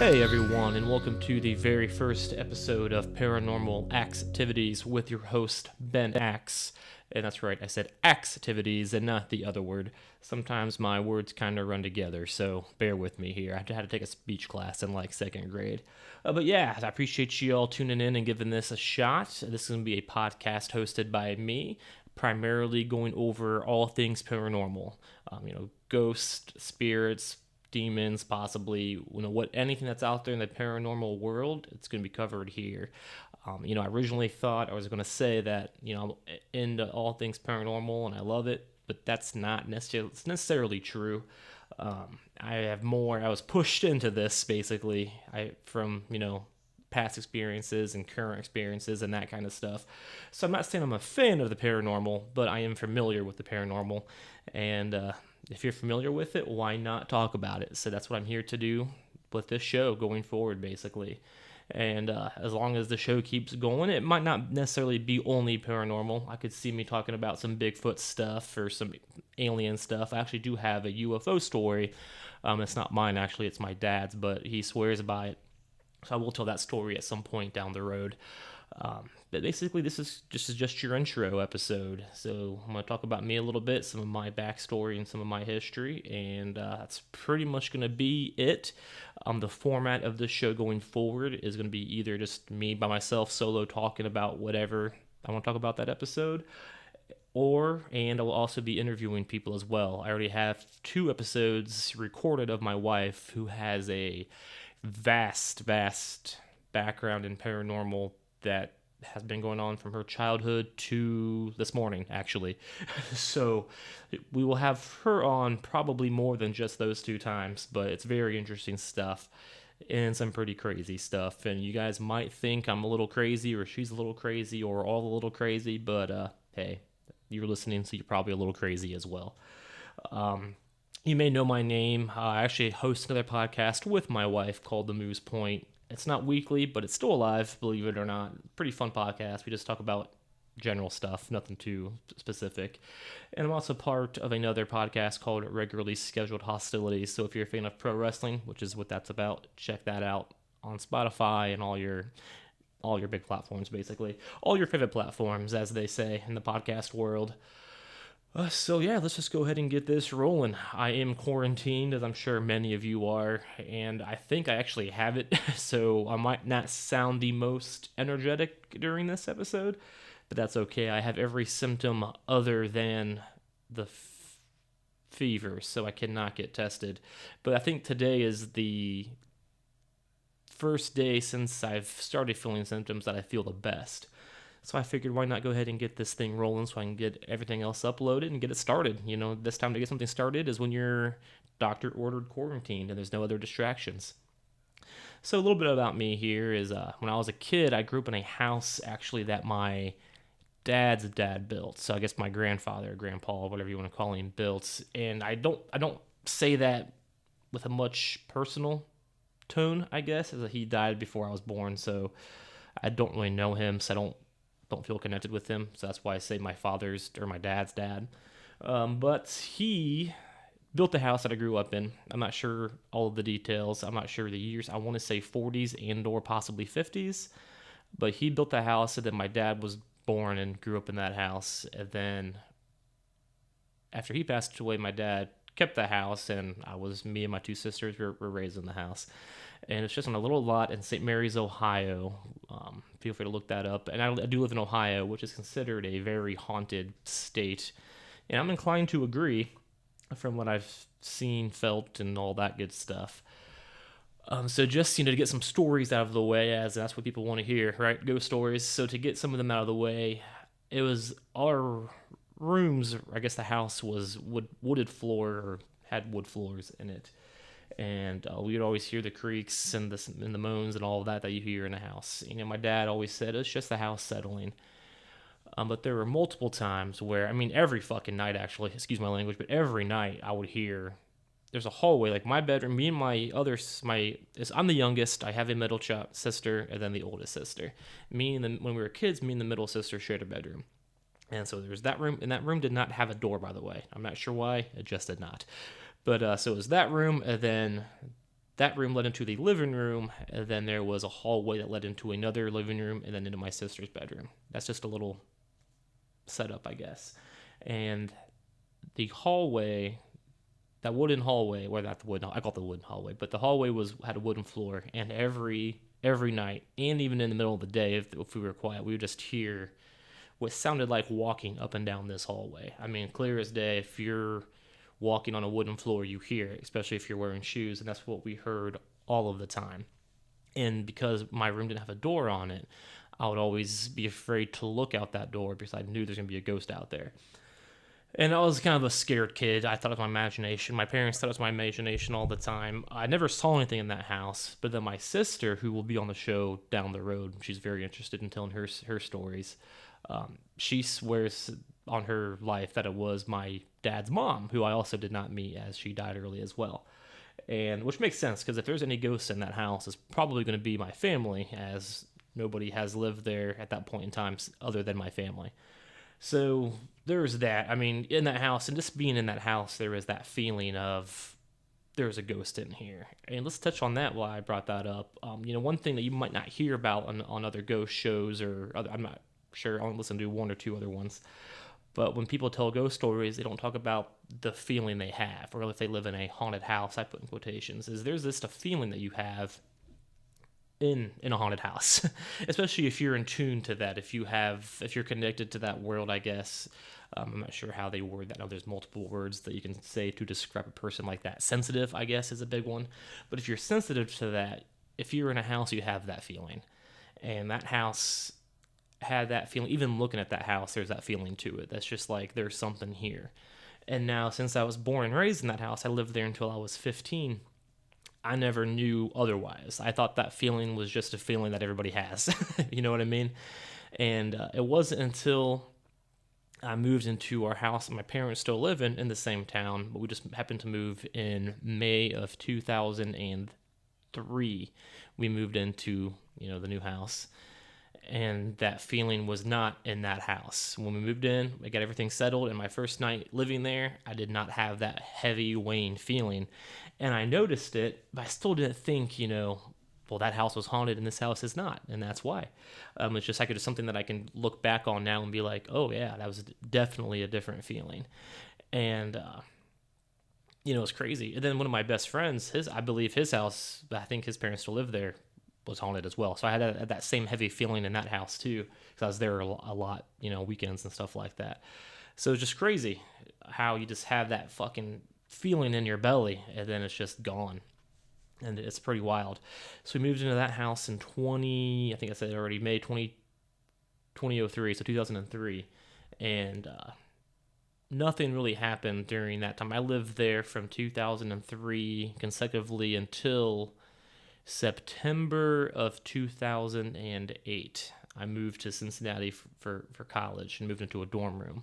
Hey everyone, and welcome to the very first episode of Paranormal Axetivities with your host, Ben Axe. And that's right, I said Axetivities and not the other word. Sometimes my words kind of run together, so bear with me here. I had to take a speech class in like second grade. But yeah, I appreciate you all tuning in and giving this a shot. This is going to be a podcast hosted by me, primarily going over all things paranormal. Ghosts, spirits, demons, possibly, what anything that's out there in the paranormal world, it's going to be covered here. I originally thought I was going to say that, I'm into all things paranormal and I love it, but that's not necessarily true. I was pushed into this basically from past experiences and current experiences and that kind of stuff. So I'm not saying I'm a fan of the paranormal, but I am familiar with the paranormal. And if you're familiar with it, why not talk about it? So that's what I'm here to do with this show going forward, basically. And as long as the show keeps going, it might not necessarily be only paranormal. I could see me talking about some Bigfoot stuff or some alien stuff. I actually do have a UFO story. It's not mine, actually. It's my dad's, but he swears by it. So I will tell that story at some point down the road. But basically, this is just your intro episode. So I'm going to talk about me a little bit, some of my backstory and some of my history, and that's pretty much going to be it. The format of this show going forward is going to be either just me by myself solo talking about whatever I want to talk about that episode, and I will also be interviewing people as well. I already have 2 episodes recorded of my wife, who has a vast background in paranormal that has been going on from her childhood to this morning, actually. So we will have her on probably more than just those 2 times, but it's very interesting stuff and some pretty crazy stuff. And you guys might think I'm a little crazy or she's a little crazy or all a little crazy, but hey, you're listening, so you're probably a little crazy as well. You may know my name. I actually host another podcast with my wife called The Moose Point. It's not weekly, but it's still alive, believe it or not. Pretty fun podcast. We just talk about general stuff, nothing too specific. And I'm also part of another podcast called Regularly Scheduled Hostilities. So if you're a fan of pro wrestling, which is what that's about, check that out on Spotify and all your big platforms, basically. All your favorite platforms, as they say in the podcast world. So yeah, let's just go ahead and get this rolling. I am quarantined, as I'm sure many of you are, and I think I actually have it, so I might not sound the most energetic during this episode, but that's okay. I have every symptom other than the fever, so I cannot get tested. But I think today is the first day since I've started feeling symptoms that I feel the best. So I figured, why not go ahead and get this thing rolling so I can get everything else uploaded and get it started. This time to get something started is when you're doctor-ordered quarantined and there's no other distractions. So a little bit about me here is when I was a kid, I grew up in a house, actually, that my dad's dad built. So I guess my grandfather, grandpa, whatever you want to call him, built. And I don't say that with a much personal tone, I guess, as he died before I was born. So I don't really know him, so I don't feel connected with him, so that's why I say my father's or my dad's dad. But he built the house that I grew up in. I'm not sure all of the details. I'm not sure the years. I want to say 40s and or possibly 50s. But he built the house, and then my dad was born and grew up in that house. And then after he passed away, my dad kept the house, and me and my 2 sisters were raised in the house. And it's just on a little lot in St. Mary's, Ohio. Feel free to look that up. And I do live in Ohio, which is considered a very haunted state. And I'm inclined to agree from what I've seen, felt, and all that good stuff. So just, to get some stories out of the way, as that's what people want to hear, right? Ghost stories. So to get some of them out of the way, it was our rooms, I guess the house was wooded floor, or had wood floors in it. And we would always hear the creaks and the moans and all of that you hear in a house. My dad always said it's just the house settling. But there were multiple times where, every fucking night, actually, excuse my language, but every night I would hear, there's a hallway, like my bedroom, me and I'm the youngest, I have a middle sister, and then the oldest sister. When we were kids, me and the middle sister shared a bedroom. And so there's that room, and that room did not have a door, by the way. I'm not sure why, it just did not. But so it was that room, and then that room led into the living room, and then there was a hallway that led into another living room, and then into my sister's bedroom. That's just a little setup, I guess. And the hallway, that wooden hallway, or not the wooden, I call it the wooden hallway, but the hallway had a wooden floor, and every night, and even in the middle of the day, if we were quiet, we would just hear what sounded like walking up and down this hallway. I mean, clear as day. If you're walking on a wooden floor, you hear it, especially if you're wearing shoes, and that's what we heard all of the time. And because my room didn't have a door on it, I would always be afraid to look out that door because I knew there's going to be a ghost out there. And I was kind of a scared kid. I thought it was my imagination. My parents thought it was my imagination all the time. I never saw anything in that house. But then my sister, who will be on the show down the road, she's very interested in telling her stories. She swears on her life that it was my dad's mom, who I also did not meet, as she died early as well. And which makes sense, because if there's any ghosts in that house, it's probably going to be my family, as nobody has lived there at that point in time other than my family. So there's that. I mean, in that house, and just being in that house, there is that feeling of there's a ghost in here. And let's touch on that while I brought that up. One thing that you might not hear about on other ghost shows, or other, I'm not sure, I'll listen to one or two other ones. But when people tell ghost stories, they don't talk about the feeling they have, or if they live in a haunted house, I put in quotations, is there's just a feeling that you have in a haunted house, especially if you're in tune to that, if you're connected to that world, I guess. I'm not sure how they word that. I know there's multiple words that you can say to describe a person like that. Sensitive, I guess, is a big one. But if you're sensitive to that, if you're in a house, you have that feeling. And that house had that feeling. Even looking at that house, there's that feeling to it. That's just like, there's something here. And now, since I was born and raised in that house, I lived there until I was 15. I never knew otherwise. I thought that feeling was just a feeling that everybody has. You know what I mean? And it wasn't until I moved into our house, and my parents still live in the same town, but we just happened to move in May of 2003. We moved into, the new house. And that feeling was not in that house. When we moved in, we got everything settled, and my first night living there, I did not have that heavy weighing feeling. And I noticed it, but I still didn't think, well, that house was haunted and this house is not, and that's why. It's just it's something that I can look back on now and be like, oh yeah, that was definitely a different feeling. And it's crazy. And then one of my best friends, I believe his house, I think his parents still live there, was haunted as well. So I had that same heavy feeling in that house too, because I was there a lot, weekends and stuff like that. So it's just crazy how you just have that fucking feeling in your belly, and then it's just gone. And it's pretty wild. So we moved into that house in I think I said already, May 2003, so 2003. And nothing really happened during that time. I lived there from 2003 consecutively until September of 2008. I moved to Cincinnati for college and moved into a dorm room.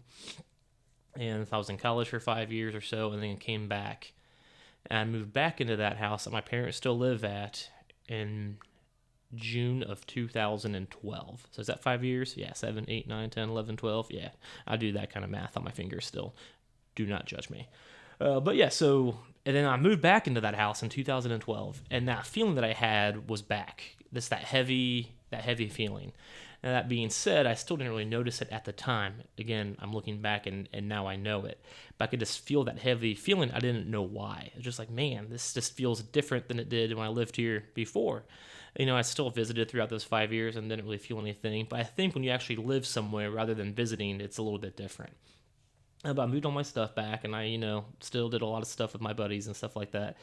And I was in college for 5 years or so, and then came back. And I moved back into that house that my parents still live at in June of 2012. So is that 5 years? Yeah, 7, 8, 9, 10, 11, 12. Yeah, I do that kind of math on my fingers still. Do not judge me. But yeah, and then I moved back into that house in 2012, and that feeling that I had was back. That heavy feeling. Now, that being said, I still didn't really notice it at the time. Again, I'm looking back, and now I know it. But I could just feel that heavy feeling. I didn't know why. It was just like, man, this just feels different than it did when I lived here before. I still visited throughout those 5 years and didn't really feel anything. But I think when you actually live somewhere rather than visiting, it's a little bit different. But I moved all my stuff back, and I, still did a lot of stuff with my buddies and stuff like that.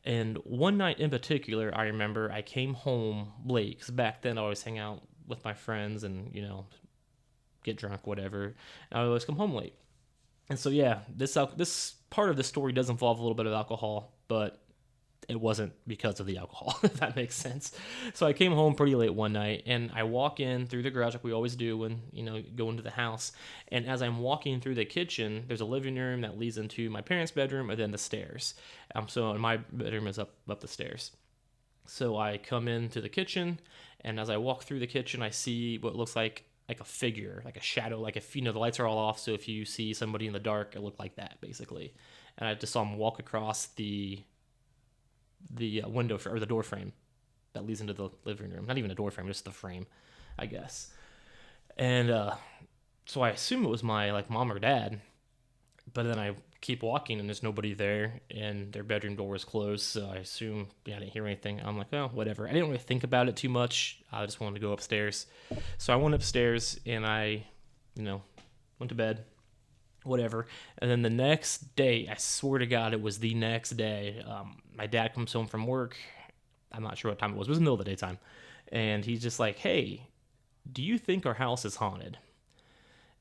And one night in particular, I remember I came home late, because back then I always hang out with my friends and, get drunk, whatever. And I always come home late. And so, yeah, this part of the story does involve a little bit of alcohol, but it wasn't because of the alcohol, if that makes sense. So I came home pretty late one night, and I walk in through the garage like we always do when, go into the house. And as I'm walking through the kitchen, there's a living room that leads into my parents' bedroom and then the stairs. So my bedroom is up the stairs. So I come into the kitchen, and as I walk through the kitchen, I see what looks like a figure, like a shadow, like if, the lights are all off. So if you see somebody in the dark, it looked like that, basically. And I just saw him walk across the window or the door frame that leads into the living room. Not even a door frame, just the frame, I guess. And so I assume it was my like mom or dad, but then I keep walking and there's nobody there, and their bedroom door was closed. So I assume I didn't hear anything. I'm like, oh, whatever. I didn't really think about it too much. I just wanted to go upstairs. So I went upstairs and I, went to bed, whatever. And then the next day, I swear to God, it was the next day. My dad comes home from work. I'm not sure what time it was. It was in the middle of the daytime. And he's just like, hey, do you think our house is haunted?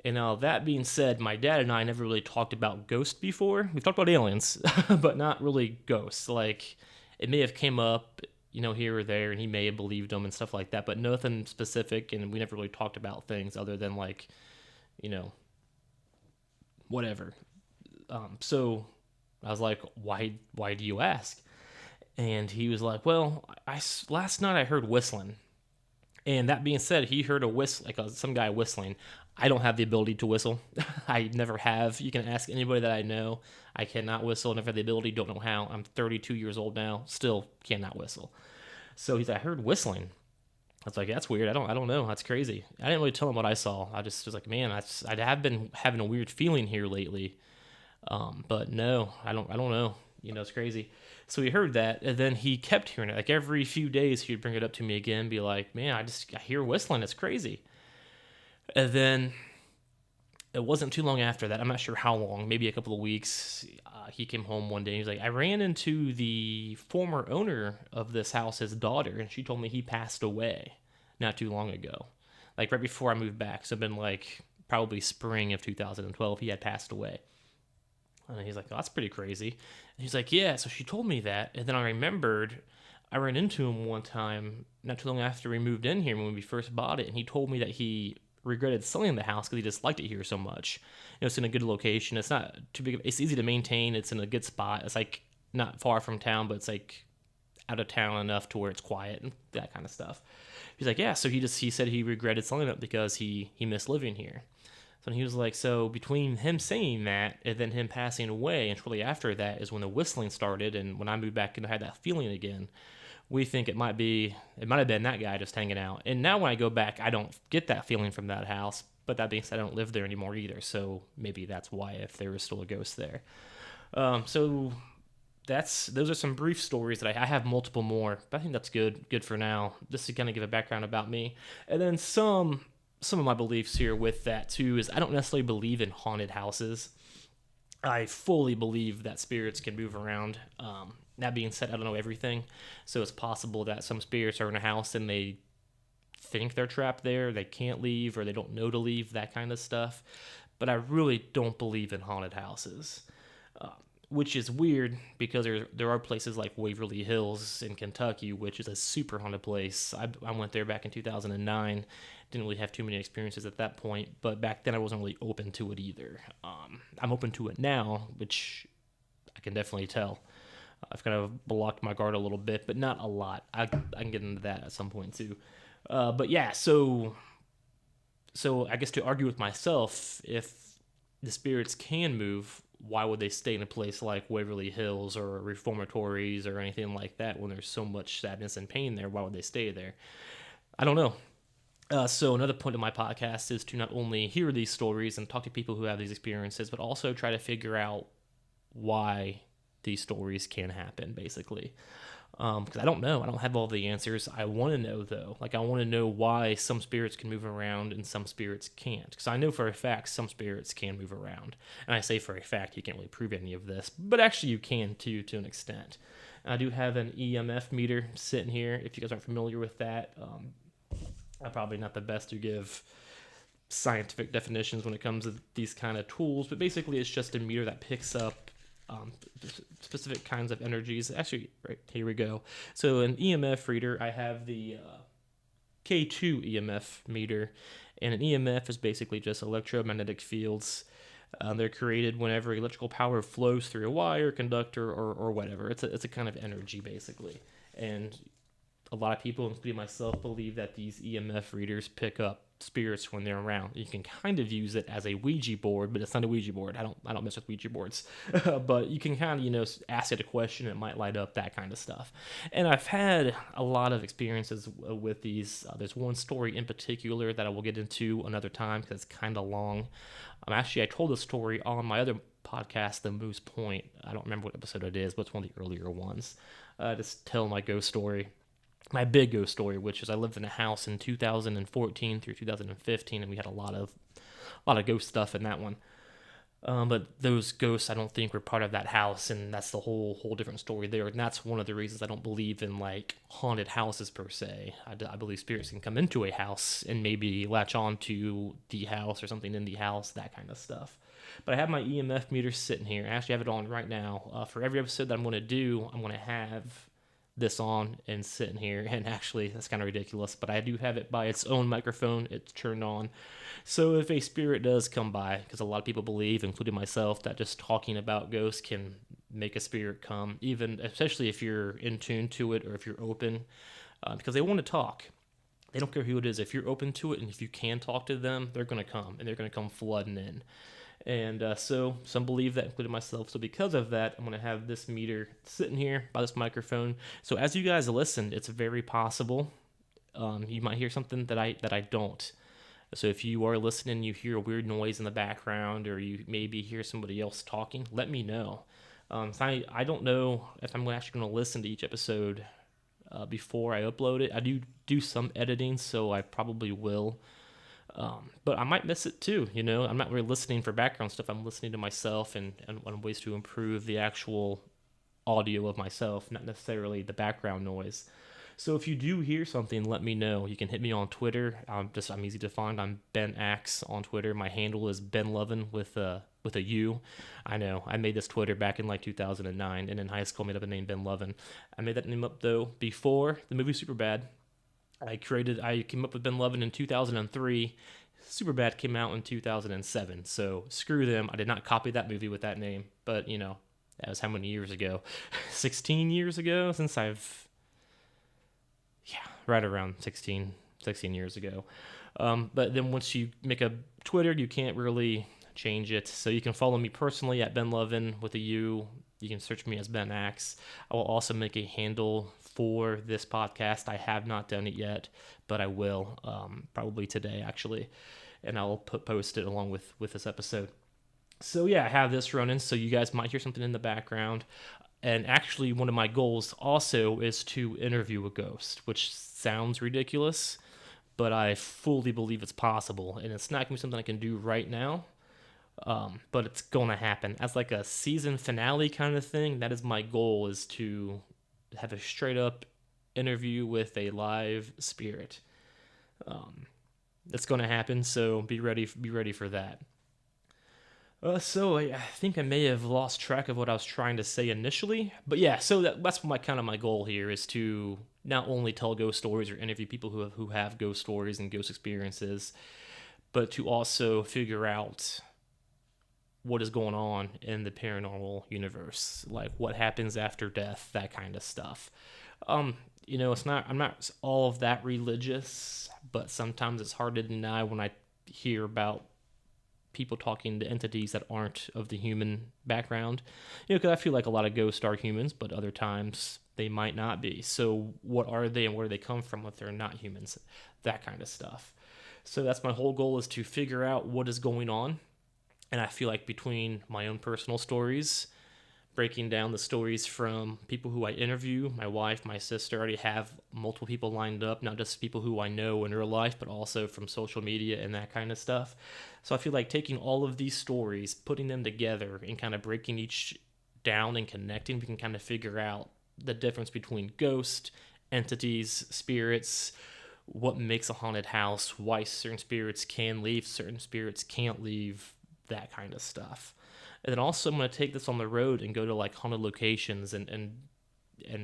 And now that being said, my dad and I never really talked about ghosts before. We've talked about aliens, but not really ghosts. Like, it may have came up, here or there, and he may have believed them and stuff like that, but nothing specific. And we never really talked about things other than like, whatever. So I was like, why do you ask? And he was like, well, last night I heard whistling. And that being said, he heard a whistle, like some guy whistling. I don't have the ability to whistle. I never have. You can ask anybody that I know. I cannot whistle. Never had the ability. Don't know how. I'm 32 years old now. Still cannot whistle. So he's like, I heard whistling. I was like, that's weird. I don't know. That's crazy. I didn't really tell him what I saw. I just was like, man, I have been having a weird feeling here lately. But no, I don't know. It's crazy. So he heard that, and then he kept hearing it. Like every few days, he'd bring it up to me again, be like, man, I hear whistling. It's crazy. And then it wasn't too long after that. I'm not sure how long, maybe a couple of weeks. He came home one day. And he was like, I ran into the former owner of this house, his daughter, and she told me he passed away not too long ago. Like right before I moved back. So it'd been like probably spring of 2012, he had passed away. And he's like, oh, that's pretty crazy. And he's like, yeah, so she told me that. And then I remembered I ran into him one time not too long after we moved in here when we first bought it. And he told me that he regretted selling the house because he just liked it here so much. It's in a good location. It's not too big. It's easy to maintain. It's in a good spot. It's like not far from town, but it's like out of town enough to where it's quiet and that kind of stuff. He's like, yeah, so he said he regretted selling it because he missed living here. So he was like, so between him saying that and then him passing away, and shortly after that is when the whistling started, and when I moved back and I had that feeling again, we think it might have been that guy just hanging out. And now when I go back, I don't get that feeling from that house, but that being said, I don't live there anymore either, so maybe that's why, if there is still a ghost there. So those are some brief stories that I have multiple more, but I think that's good for now, just to kind of give a background about me. And then some of my beliefs here with that too is I don't necessarily believe in haunted houses. I fully believe that spirits can move around. That being said, I don't know everything. So it's possible that some spirits are in a house and they think they're trapped there, they can't leave, or they don't know to leave, that kind of stuff. But I really don't believe in haunted houses. Which is weird because there are places like Waverly Hills in Kentucky, which is a super haunted place. I went there back in 2009. Didn't really have too many experiences at that point, but back then I wasn't really open to it either. I'm open to it now, which I can definitely tell. I've kind of blocked my guard a little bit, but not a lot. I can get into that at some point too. But yeah, so I guess to argue with myself, if the spirits can move, why would they stay in a place like Waverly Hills or reformatories or anything like that when there's so much sadness and pain there? Why would they stay there? I don't know. So another point of my podcast is to not only hear these stories and talk to people who have these experiences, but also try to figure out why these stories can happen, basically. Because I don't know. I don't have all the answers. I want to know, though. Like, I want to know why some spirits can move around and some spirits can't. Because I know for a fact some spirits can move around. And I say for a fact, you can't really prove any of this. But actually you can, too, to an extent. I do have an EMF meter sitting here, if you guys aren't familiar with that. I'm probably not the best to give scientific definitions when it comes to these kind of tools. But basically, it's just a meter that picks up specific kinds of energies. Actually, right here we go. So an EMF reader, I have the K2 EMF meter, and an EMF is basically just electromagnetic fields. They're created whenever electrical power flows through a wire, conductor, or whatever. It's a kind of energy, basically. And a lot of people, including myself, believe that these EMF readers pick up spirits when they're around. You can kind of use it as a Ouija board, but it's not a Ouija board. I don't mess with Ouija boards. But you can kind of, ask it a question, it might light up, that kind of stuff. And I've had a lot of experiences with these. There's one story in particular that I will get into another time because it's kind of long. Actually, I told this story on my other podcast, The Moose Point. I don't remember what episode it is, but it's one of the earlier ones. Just tell my ghost story. My big ghost story, which is I lived in a house in 2014 through 2015, and we had a lot of ghost stuff in that one. But those ghosts, I don't think, were part of that house, and that's the whole different story there. And that's one of the reasons I don't believe in like haunted houses per se. I believe spirits can come into a house and maybe latch on to the house or something in the house, that kind of stuff. But I have my EMF meter sitting here. I actually have it on right now. For every episode that I'm going to do, I'm going to have this on and sitting here, and actually that's kind of ridiculous, but I do have it by its own microphone. It's turned on, so if a spirit does come by, because a lot of people believe, including myself, that just talking about ghosts can make a spirit come, even especially if you're in tune to it or if you're open, because they want to talk. They don't care who it is. If you're open to it and if you can talk to them, they're going to come, and they're going to come flooding in. And so some believe that, including myself. So because of that, I'm going to have this meter sitting here by this microphone. So as you guys listen, it's very possible you might hear something that I don't. So if you are listening, you hear a weird noise in the background, or you maybe hear somebody else talking, let me know. So I don't know if I'm actually going to listen to each episode before I upload it. I do some editing, so I probably will. But I might miss it too, I'm not really listening for background stuff. I'm listening to myself and on ways to improve the actual audio of myself, not necessarily the background noise. So if you do hear something, let me know. You can hit me on Twitter. I'm easy to find. I'm Ben Axe on Twitter. My handle is Ben Lovin with a U. I know, I made this Twitter back in like 2009, and in high school I made up the name Ben Lovin. I made that name up though before the movie Superbad. I came up with Ben Lovin in 2003. Superbad came out in 2007. So screw them. I did not copy that movie with that name. But, that was how many years ago? 16 years ago since right around 16 years ago. But then once you make a Twitter, you can't really change it. So you can follow me personally at Ben Lovin with a U. You can search me as Ben Axe. I will also make a handle for this podcast. I have not done it yet, but I will, probably today actually, and I'll post it along with this episode. So yeah, I have this running, so you guys might hear something in the background. And actually, one of my goals also is to interview a ghost, which sounds ridiculous, but I fully believe it's possible, and it's not going to be something I can do right now. But it's going to happen as like a season finale kind of thing. That is my goal, is to have a straight up interview with a live spirit. That's going to happen. So be ready for that. So I think I may have lost track of what I was trying to say initially, but yeah, so that's my goal here, is to not only tell ghost stories or interview people who have ghost stories and ghost experiences, but to also figure out what is going on in the paranormal universe, like what happens after death, that kind of stuff. I'm not all of that religious, but sometimes it's hard to deny when I hear about people talking to entities that aren't of the human background, because I feel like a lot of ghosts are humans, but other times they might not be. So what are they and where do they come from if they're not humans? That kind of stuff. So that's my whole goal, is to figure out what is going on. And I feel like between my own personal stories, breaking down the stories from people who I interview, my wife, my sister, I already have multiple people lined up, not just people who I know in real life, but also from social media and that kind of stuff. So I feel like taking all of these stories, putting them together, and kind of breaking each down and connecting, we can kind of figure out the difference between ghosts, entities, spirits, what makes a haunted house, why certain spirits can leave, certain spirits can't leave, that kind of stuff. And then also I'm going to take this on the road and go to like haunted locations and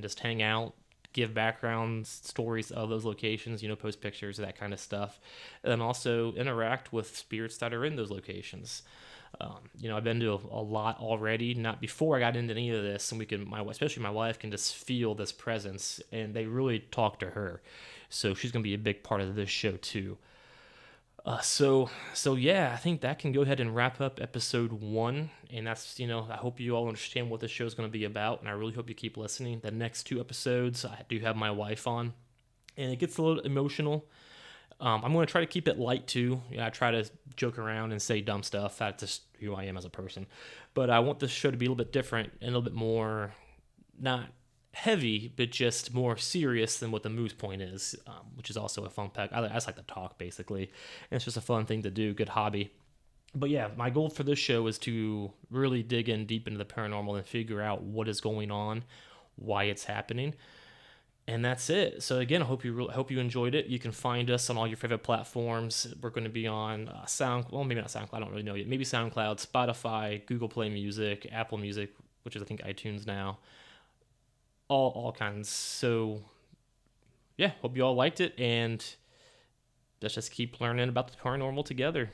just hang out, give background stories of those locations, post pictures, that kind of stuff. And then also interact with spirits that are in those locations. I've been to a lot already, not before I got into any of this, and especially my wife can just feel this presence, and they really talk to her. So she's going to be a big part of this show too. So yeah, I think that can go ahead and wrap up episode 1. And that's, I hope you all understand what this show is going to be about. And I really hope you keep listening. The next 2 episodes, I do have my wife on, and it gets a little emotional. I'm going to try to keep it light too. I try to joke around and say dumb stuff. That's just who I am as a person. But I want this show to be a little bit different and a little bit more, not heavy, but just more serious than what the Moose Point is, which is also a fun pack. I just like to talk, basically. And it's just a fun thing to do, good hobby. But yeah, my goal for this show is to really dig in deep into the paranormal and figure out what is going on, why it's happening. And that's it. So again, I hope you enjoyed it. You can find us on all your favorite platforms. We're going to be on maybe not SoundCloud. I don't really know yet. Maybe SoundCloud, Spotify, Google Play Music, Apple Music, which is I think iTunes now. All kinds. So yeah, hope you all liked it, and let's just keep learning about the paranormal together.